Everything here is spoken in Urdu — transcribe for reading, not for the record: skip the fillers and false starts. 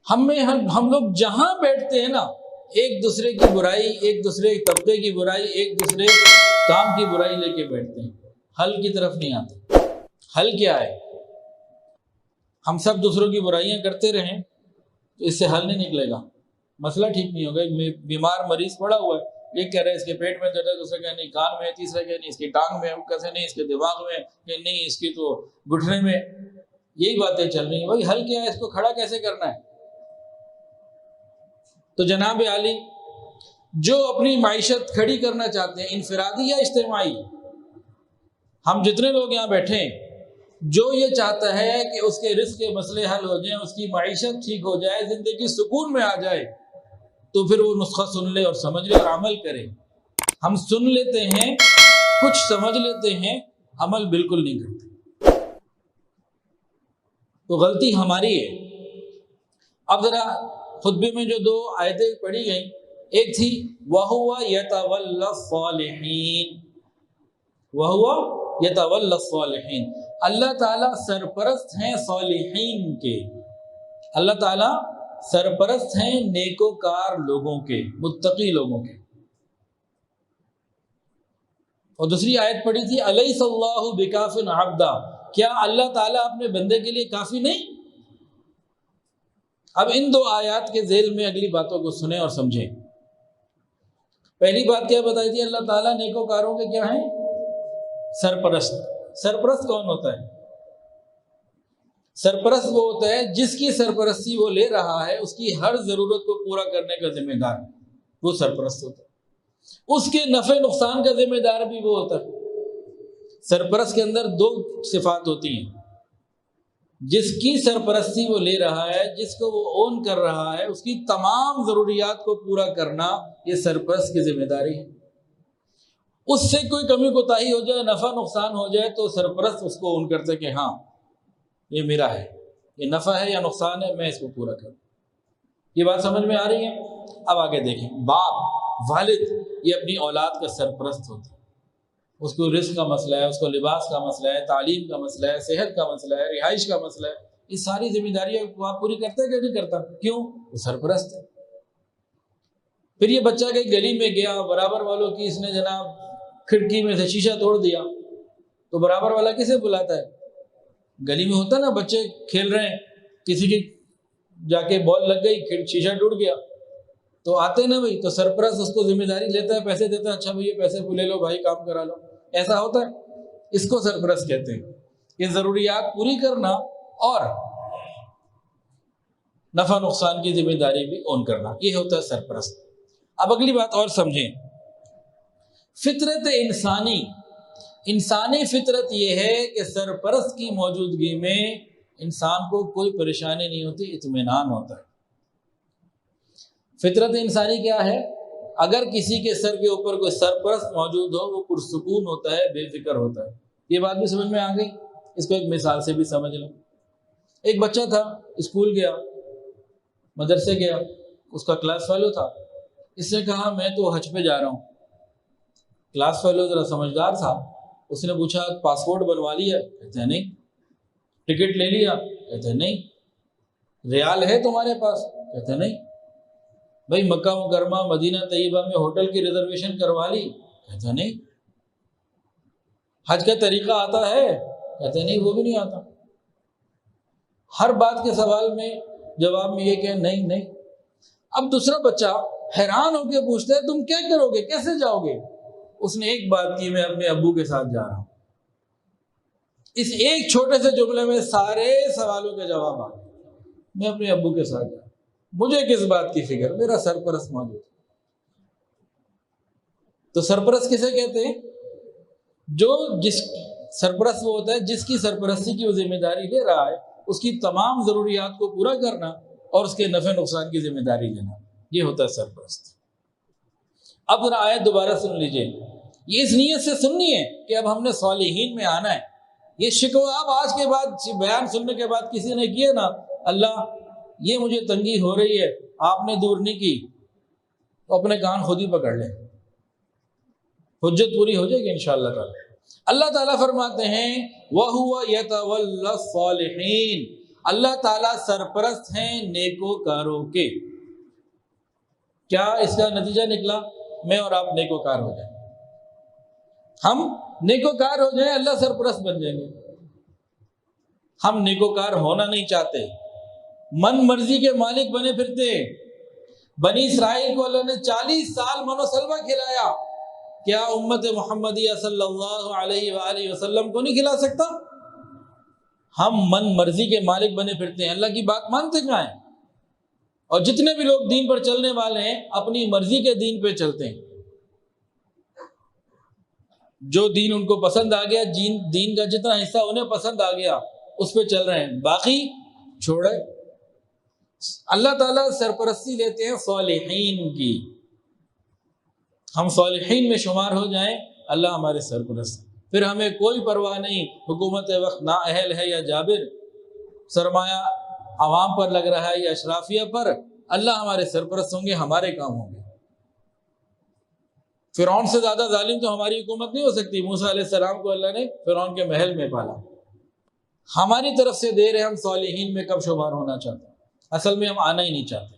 ہم لوگ جہاں بیٹھتے ہیں نا، ایک دوسرے کی برائی، ایک دوسرے طبقے کی برائی، ایک دوسرے کام کی برائی لے کے بیٹھتے ہیں، حل کی طرف نہیں آتے۔ حل کیا ہے؟ ہم سب دوسروں کی برائیاں کرتے رہیں تو اس سے حل نہیں نکلے گا، مسئلہ ٹھیک نہیں ہوگا۔ ایک بیمار مریض پڑا ہوا ہے، ایک کہہ رہے اس کے پیٹ میں درد ہے، دوسرا کہہ نہیں کان میں ہے، تیسرا کہہ نہیں اس کی ٹانگ میں ہے، وہ کیسے نہیں اس کے دماغ میں ہے، کہ نہیں اس کی تو گھٹنے میں۔ یہی باتیں چل رہی ہیں۔ بھائی حل کیا ہے؟ اس کو کھڑا کیسے کرنا ہے؟ تو جناب عالی جو اپنی معیشت کھڑی کرنا چاہتے ہیں، انفرادی یا اجتماعی، ہم جتنے لوگ یہاں بیٹھے ہیں، جو یہ چاہتا ہے کہ اس کے رزق کے مسئلے حل ہو جائیں، اس کی معیشت ٹھیک ہو جائے، زندگی سکون میں آ جائے، تو پھر وہ نسخہ سن لے اور سمجھ لے اور عمل کرے۔ ہم سن لیتے ہیں، کچھ سمجھ لیتے ہیں، عمل بالکل نہیں کرتے، تو غلطی ہماری ہے۔ اب ذرا خطبے میں جو دو آیتیں پڑھی گئیں، ایک تھی وَهُوَ يَتَوَلَّى الصَّالِحِينَ، وَهُوَ يَتَوَلَّى الصَّالِحِينَ، اللہ تعالیٰ سرپرست ہیں صالحین کے، اللہ تعالیٰ سرپرست ہیں نیکوکار لوگوں کے، متقی لوگوں کے۔ اور دوسری آیت پڑھی تھی أَلَيْسَ اللَّهُ بِكَافٍ عَبْدًا، کیا اللہ تعالیٰ اپنے بندے کے لیے کافی نہیں؟ اب ان دو آیات کے ذیل میں اگلی باتوں کو سنیں اور سمجھیں۔ پہلی بات کیا بتائی تھی؟ اللہ تعالیٰ نیکوکاروں کے کیا ہیں؟ سرپرست۔ سرپرست کون ہوتا ہے؟ سرپرست وہ ہوتا ہے جس کی سرپرستی وہ لے رہا ہے، اس کی ہر ضرورت کو پورا کرنے کا ذمہ دار، وہ سرپرست ہوتا ہے۔ اس کے نفع نقصان کا ذمہ دار بھی وہ ہوتا ہے۔ سرپرست کے اندر دو صفات ہوتی ہیں، جس کی سرپرستی وہ لے رہا ہے، جس کو وہ اون کر رہا ہے، اس کی تمام ضروریات کو پورا کرنا یہ سرپرست کی ذمہ داری ہے۔ اس سے کوئی کمی کوتاہی ہو جائے، نفع نقصان ہو جائے، تو سرپرست اس کو اون کرتا ہے کہ ہاں یہ میرا ہے، یہ نفع ہے یا نقصان ہے، میں اس کو پورا کروں۔ یہ بات سمجھ میں آ رہی ہے؟ اب آگے دیکھیں، باپ والد یہ اپنی اولاد کا سرپرست ہوتا ہے۔ اس کو رزق کا مسئلہ ہے، اس کو لباس کا مسئلہ ہے، تعلیم کا مسئلہ ہے، صحت کا مسئلہ ہے، رہائش کا مسئلہ ہے، یہ ساری ذمہ داریاں آپ پوری کرتے ہیں کہ نہیں کرتا؟ کیوں؟ وہ سرپرست ہے۔ پھر یہ بچہ کہیں گلی میں گیا، برابر والوں کی اس نے جناب کھڑکی میں سے شیشہ توڑ دیا، تو برابر والا کسے بلاتا ہے؟ گلی میں ہوتا نا، بچے کھیل رہے ہیں، کسی کی جا کے بال لگ گئی، شیشہ ٹوٹ گیا، تو آتے نا بھائی، تو سرپرست اس کو ذمہ داری لیتا ہے، پیسے دیتا ہے، اچھا بھائی یہ پیسے لے لو بھائی، کام کرا لو، ایسا ہوتا ہے۔ اس کو سرپرست کہتے ہیں۔ یہ ضروریات پوری کرنا اور نفع نقصان کی ذمہ داری بھی اون کرنا، یہ ہوتا ہے سرپرست۔ اب اگلی بات اور سمجھیں، فطرت انسانی فطرت یہ ہے کہ سرپرست کی موجودگی میں انسان کو کوئی پریشانی نہیں ہوتی، اطمینان ہوتا ہے۔ فطرت انسانی کیا ہے؟ اگر کسی کے سر کے اوپر کوئی سرپرست موجود ہو، وہ پرسکون ہوتا ہے، بے فکر ہوتا ہے۔ یہ بات بھی سمجھ میں آ گئی؟ اس کو ایک مثال سے بھی سمجھ لیں۔ ایک بچہ تھا، اسکول گیا، مدرسے گیا، اس کا کلاس فیلو تھا، اس نے کہا میں تو حج پہ جا رہا ہوں۔ کلاس فیلو ذرا سمجھدار تھا، اس نے پوچھا پاسپورٹ بنوا لیا؟ کہتے ہیں نہیں۔ ٹکٹ لے لیا؟ کہتے ہیں نہیں۔ ریال ہے تمہارے پاس؟ کہتے ہیں نہیں۔ بھائی مکہ مکرمہ مدینہ طیبہ میں ہوٹل کی ریزرویشن کروا لی؟ کہتے ہیں نہیں۔ حج کا طریقہ آتا ہے؟ کہتے ہیں نہیں، وہ بھی نہیں آتا۔ ہر بات کے سوال میں جواب میں یہ کہ نہیں نہیں۔ اب دوسرا بچہ حیران ہو کے پوچھتا ہے تم کیا کرو گے، کیسے جاؤ گے؟ اس نے ایک بات کی، میں اپنے ابو کے ساتھ جا رہا ہوں۔ اس ایک چھوٹے سے جملے میں سارے سوالوں کے جواب آ گئے۔ میں اپنے ابو کے ساتھ جا رہا ہوں، مجھے کس بات کی فکر، میرا سرپرست موجود۔ تو سرپرست کسے کہتے ہیں؟ جس سرپرست وہ ہوتا ہے جس کی سرپرستی کی وہ ذمہ داری لے رہا ہے، اس کی تمام ضروریات کو پورا کرنا اور اس کے نفع نقصان کی ذمہ داری لینا، یہ ہوتا ہے سرپرست۔ اب ذرا آیت دوبارہ سن لیجئے، یہ اس نیت سے سننی ہے کہ اب ہم نے صالحین میں آنا ہے۔ یہ شکوہ اب آج کے بعد بیان سننے کے بعد کسی نے کیا نا، اللہ یہ مجھے تنگی ہو رہی ہے، آپ نے دور نہیں کی، تو اپنے کان خود ہی پکڑ لیں، حجت پوری ہو جائے گی انشاءاللہ تعالی۔ اللہ تعالیٰ فرماتے ہیں وَهُوَ يَتَوَلَّى الصَّالِحِينَ، اللہ تعالیٰ سرپرست ہیں نیکوکاروں کے۔ کیا اس کا نتیجہ نکلا؟ میں اور آپ نیکوکار ہو جائیں، ہم نیکوکار ہو جائیں، اللہ سرپرست بن جائیں گے۔ ہم نیکوکار ہونا نہیں چاہتے، من مرضی کے مالک بنے پھرتے ہیں۔ بنی اسرائیل کو اللہ نے 40 سال من و سلوہ کھلایا، کیا امت محمدیہ صلی اللہ علیہ وآلہ وسلم کو نہیں کھلا سکتا؟ ہم من مرضی کے مالک بنے پھرتے ہیں، اللہ کی بات مانتے کہاں ہیں؟ اور جتنے بھی لوگ دین پر چلنے والے ہیں اپنی مرضی کے دین پہ چلتے ہیں، جو دین ان کو پسند آ گیا، دین کا جتنا حصہ انہیں پسند آ گیا اس پہ چل رہے ہیں، باقی چھوڑے۔ اللہ تعالیٰ سرپرستی لیتے ہیں صالحین کی، ہم صالحین میں شمار ہو جائیں، اللہ ہمارے سرپرست، پھر ہمیں کوئی پرواہ نہیں حکومت وقت نااہل ہے یا جابر، سرمایہ عوام پر لگ رہا ہے یا اشرافیہ پر، اللہ ہمارے سرپرست ہوں گے، ہمارے کام ہوں گے۔ فرعون سے زیادہ ظالم تو ہماری حکومت نہیں ہو سکتی۔ موسیٰ علیہ السلام کو اللہ نے فرعون کے محل میں پالا۔ ہماری طرف سے دیر ہے، ہم صالحین میں کب شمار ہونا چاہتے ہیں؟ اصل میں ہم آنا ہی نہیں چاہتے۔